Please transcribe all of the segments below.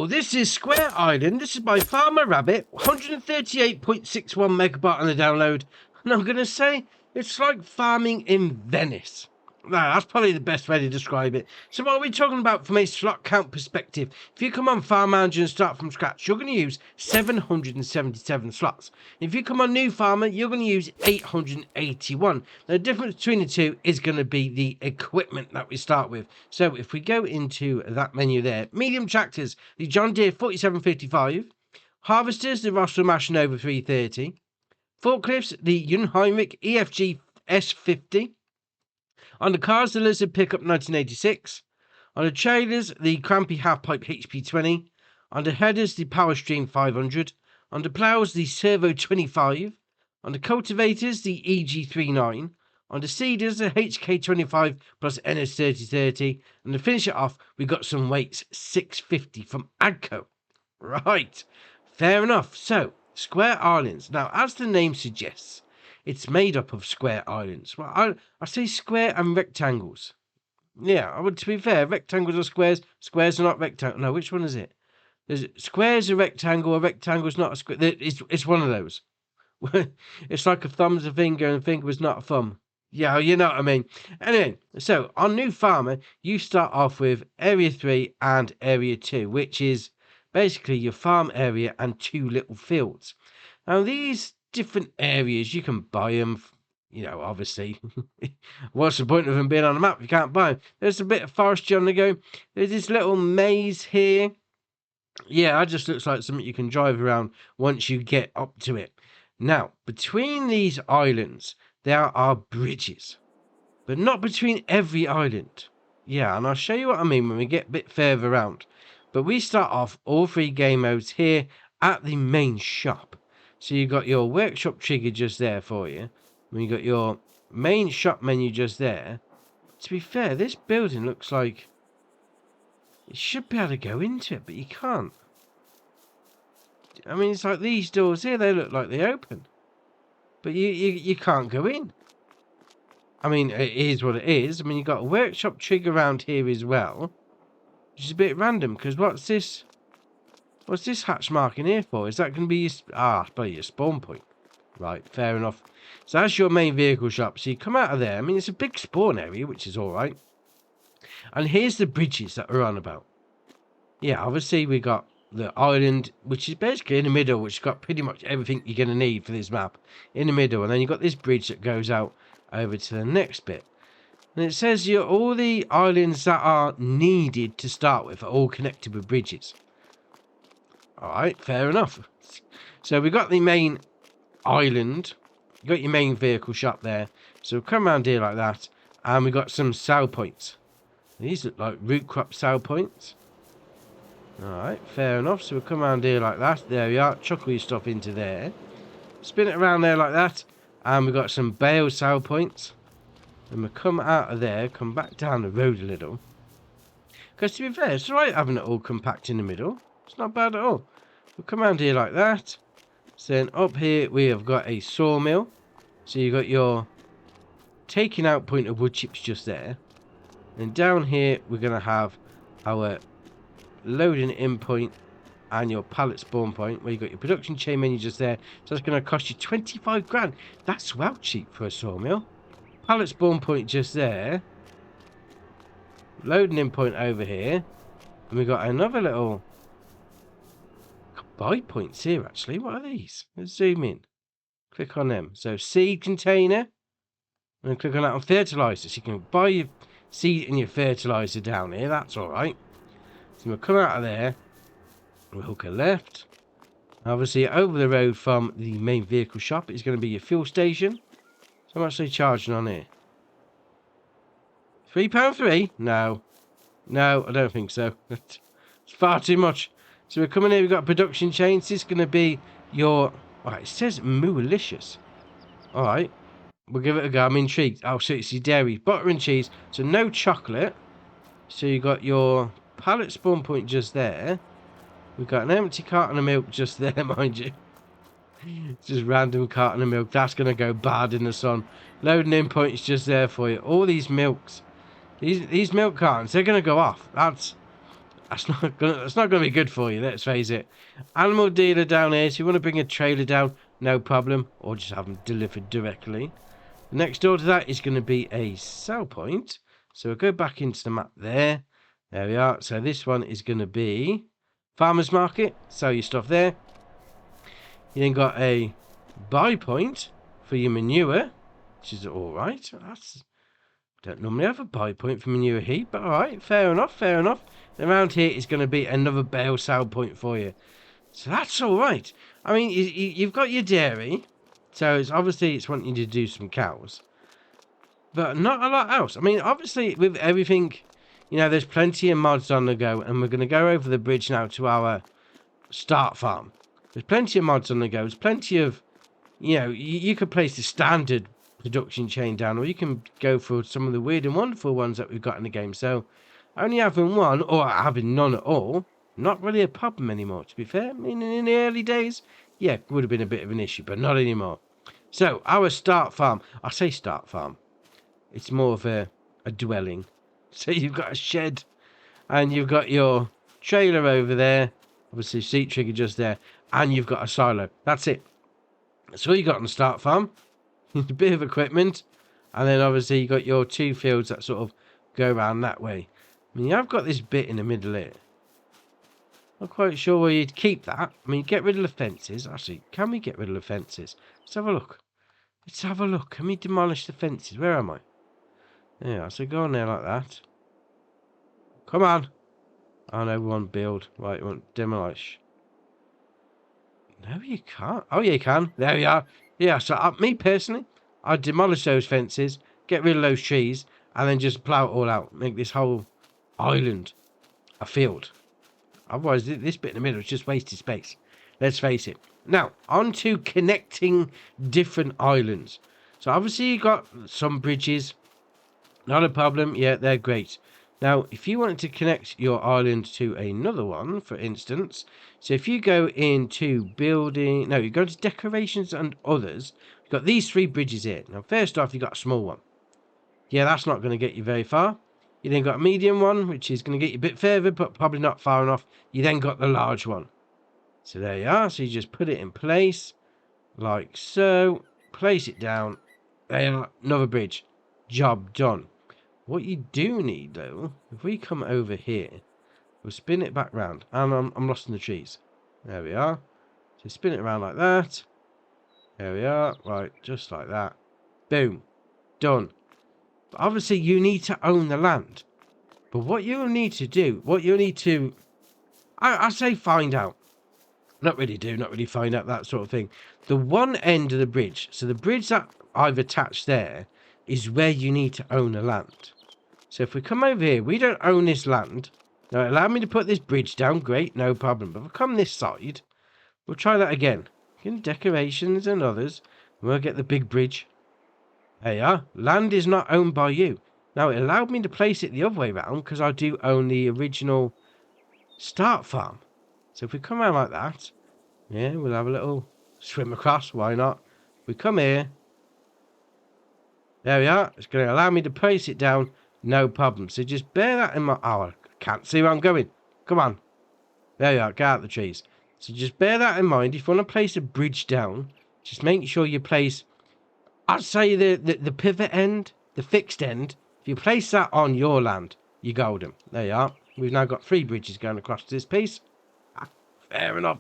Hello, this is Square Island. This is by Farmer Rabbit, 138.61 megabyte on the download. And I'm going to say it's like farming in Venice. Now, that's probably the best way to describe it. So what are we talking about from a slot count perspective? If you come on Farm Manager and start from scratch, you're going to use 777 slots. If you come on New Farmer, you're going to use 881. The difference between the two is going to be the equipment that we start with. So if we go into that menu there, medium tractors, the John Deere 4755, harvesters, the Rossel Machinova 330, forklifts, the Junheinrich EFG S50, on the cars, the Lizard Pickup 1986. On the trailers, the Crampy Half-Pipe HP20. On the headers, the Powerstream 500. On the ploughs, the Servo 25. On the cultivators, the EG39. On the seeders, the HK25 plus NS3030. And to finish it off, we got some weights, 650 from Agco. Right, fair enough. So, Square Islands. Now, as the name suggests, it's made up of square islands. Well, I say square and rectangles. Yeah, to be fair, rectangles are squares. Squares are not rectangles. No, which one is it? Square's a rectangle's not a square. It's one of those. It's like a thumb's a finger and a finger is not a thumb. Yeah, you know what I mean. Anyway, so on New Farmer, you start off with Area 3 and Area 2, which is basically your farm area and 2 little fields. Now, these different areas, you can buy them, you know, obviously. What's the point of them being on the map if you can't buy them? There's a bit of forestry on the go. There's this little maze here. Yeah, that just looks like something you can drive around once you get up to it. Now, between these islands, there are bridges, but not between every island. Yeah, and I'll show you what I mean when we get a bit further around. But we start off all 3 game modes here at the main shop. So you've got your workshop trigger just there for you. And you've got your main shop menu just there. To be fair, this building looks like you should be able to go into it, but you can't. I mean, it's like these doors here, they look like they open. But you can't go in. I mean, it is what it is. I mean, you've got a workshop trigger around here as well. Which is a bit random, because what's this? What's this hatch marking here for? Is that going to be your... probably your spawn point. Right, fair enough. So that's your main vehicle shop. So you come out of there. I mean, it's a big spawn area, which is alright. And here's the bridges that we're on about. Yeah, obviously we got the island, which is basically in the middle, which has got pretty much everything you're going to need for this map. In the middle. And then you've got this bridge that goes out over to the next bit. And it says here, all the islands that are needed to start with are all connected with bridges. Alright, fair enough. So we've got the main island. You've got your main vehicle shop there. So we'll come around here like that. And we've got some sell points. These look like root crop sell points. Alright, fair enough. So we'll come around here like that. There we are. Chuckle your stuff into there. Spin it around there like that. And we've got some bale sell points. And we'll come out of there. Come back down the road a little. Because to be fair, it's alright having it all compact in the middle. It's not bad at all. We'll come around here like that. So then up here we have got a sawmill. So you've got your taking out point of wood chips just there. And down here we're going to have our loading in point and your pallet spawn point, where you've got your production chain menu just there. So that's going to cost you 25 grand. That's well cheap for a sawmill. Pallet spawn point just there. Loading in point over here. And we've got another little buy points here, actually. What are these? Let's zoom in. Click on them. So seed container. And click on that on fertilizer. So you can buy your seed and your fertilizer down here. That's alright. So we'll come out of there. We'll hook a left. Obviously, over the road from the main vehicle shop is going to be your fuel station. So how much are they charging on here? £3.3? No. No, I don't think so. It's far too much. So we're coming here, we've got production chains. This is going to be your... Alright, it says Moolicious. Alright. We'll give it a go. I'm intrigued. Oh, so it's your dairy. Butter and cheese. So no chocolate. So you've got your pallet spawn point just there. We've got an empty carton of milk just there, mind you. Just random carton of milk. That's going to go bad in the sun. Loading in point is just there for you. All these milks. These milk cartons, they're going to go off. That's That's not gonna be good for you, let's face it. Animal dealer down here, so you want to bring a trailer down, no problem, or just have them delivered directly. Next door to that is going to be a sell point. So we'll go back into the map there. There we are. So this one is going to be farmer's market. Sell your stuff there. You then got a buy point for your manure, which is all right. Don't normally have a buy point for manure heap, but all right, fair enough, fair enough. Around here is going to be another bale sale point for you. So that's all right. I mean, you've got your dairy, so it's obviously it's wanting you to do some cows, but not a lot else. I mean, obviously with everything, you know, there's plenty of mods on the go, and we're going to go over the bridge now to our start farm. There's plenty of mods on the go. There's plenty of, you know, you could place the standard production chain down, or you can go for some of the weird and wonderful ones that we've got in the game. So only having one or having none at all, not really a problem anymore, to be fair. I mean, in the early days, yeah, it would have been a bit of an issue, but not anymore. So our start farm, I say start farm, it's more of a dwelling. So you've got a shed and you've got your trailer over there, obviously seat trigger just there, and you've got a silo. That's it. That's all you got on the start farm. A bit of equipment, and then obviously you got your 2 fields that sort of go around that way. I mean, I've got this bit in the middle here. Not quite sure where you'd keep that. I mean, get rid of the fences. Actually, can we get rid of the fences? Let's have a look. Let's have a look. Can we demolish the fences? Where am I? Yeah, so go on there like that. Come on. Oh no, we want build. Right, we want demolish. No, you can't. Oh, yeah, you can. There we are. Yeah, so me personally, I'd demolish those fences, get rid of those trees, and then just plough it all out. Make this whole island a field. Otherwise, this bit in the middle is just wasted space. Let's face it. Now, on to connecting different islands. So obviously you got some bridges. Not a problem. Yeah, they're great. Now, if you wanted to connect your island to another one, for instance, so if you go into building, no, you go to decorations and others, you've got these 3 bridges here. Now, first off, you've got a small one. Yeah, that's not going to get you very far. You then got a medium one, which is going to get you a bit further, but probably not far enough. You then got the large one. So there you are. So you just put it in place, like so. Place it down. There you are, another bridge. Job done. What you do need, though, if we come over here, we'll spin it back round. And I'm lost in the trees. There we are. So spin it around like that. There we are. Right, just like that. Boom. Done. But obviously, you need to own the land. But what you'll need to do, I say find out. Not really find out that sort of thing. The one end of the bridge, so the bridge that I've attached there, is where you need to own the land. So if we come over here, we don't own this land. Now, allow me to put this bridge down. Great, no problem. But if we come this side, we'll try that again. In decorations and others, we'll get the big bridge. There you are. Land is not owned by you. Now, it allowed me to place it the other way around because I do own the original start farm. So if we come around like that, yeah, we'll have a little swim across. Why not? We come here. There we are. It's going to allow me to place it down. No problem. So just bear that in mind. Oh, I can't see where I'm going. Come on. There you are. Get out the trees. So just bear that in mind. If you want to place a bridge down, just make sure you place, I'd say the pivot end, the fixed end. If you place that on your land, you're golden. There you are. We've now got 3 bridges going across this piece. Fair enough.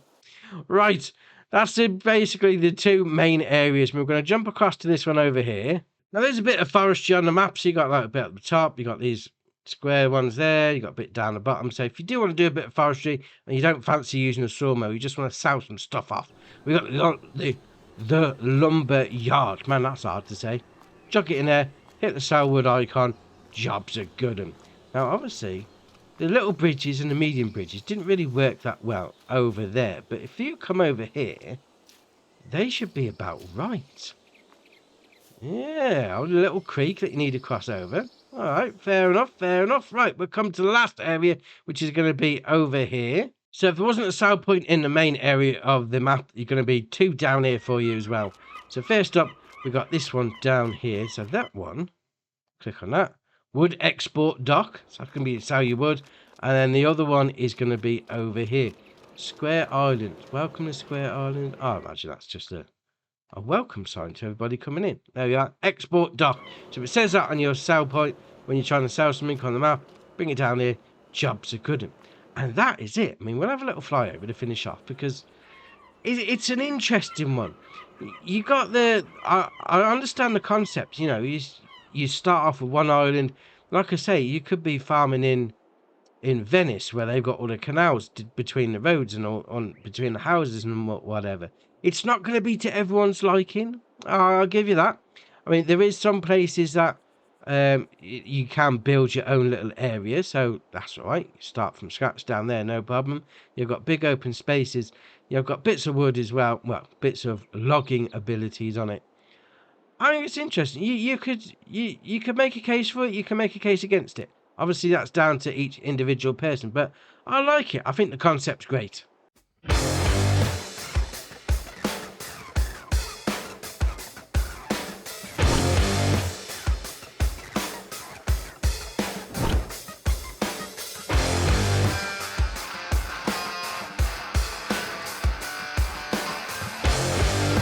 Right. That's basically the 2 main areas. We're going to jump across to this one over here. Now, there's a bit of forestry on the map. So you got like a bit at the top. You got these square ones there. You got a bit down the bottom. So if you do want to do a bit of forestry and you don't fancy using a sawmill, you just want to sell some stuff off. We got the lumber yard. Man, that's hard to say. Chuck it in there. Hit the sell wood icon. Jobs are good. And now, obviously, the little bridges and the medium bridges didn't really work that well over there. But if you come over here, they should be about right. Yeah, a little creek that you need to cross over. All right, fair enough, fair enough. Right, we'll come to the last area, which is going to be over here. So if there wasn't a sell point in the main area of the map, you're going to be 2 down here for you as well. So first up, we've got this one down here. So that one, click on that. Wood export dock. So that's going to be sell your wood. And then the other one is going to be over here. Square Island. Welcome to Square Island. Oh, imagine that's just a welcome sign to everybody coming in. There we are. Export dock. So if it says that on your sell point when you're trying to sell something on the map, bring it down here. Jobs are good. And that is it. I mean, we'll have a little flyover to finish off because it's an interesting one. You got the... I understand the concept. You know, you start off with one island. Like I say, you could be farming in Venice, where they've got all the canals between the roads and all on between the houses and whatever. It's not going to be to everyone's liking. I'll give you that. I mean, there is some places that you can build your own little area, so that's all right. You start from scratch down there, no problem. You've got big open spaces. You've got bits of wood as well. Well, bits of logging abilities on it. I think it's interesting. You could make a case for it. You can make a case against it. Obviously, that's down to each individual person, but I like it. I think the concept's great.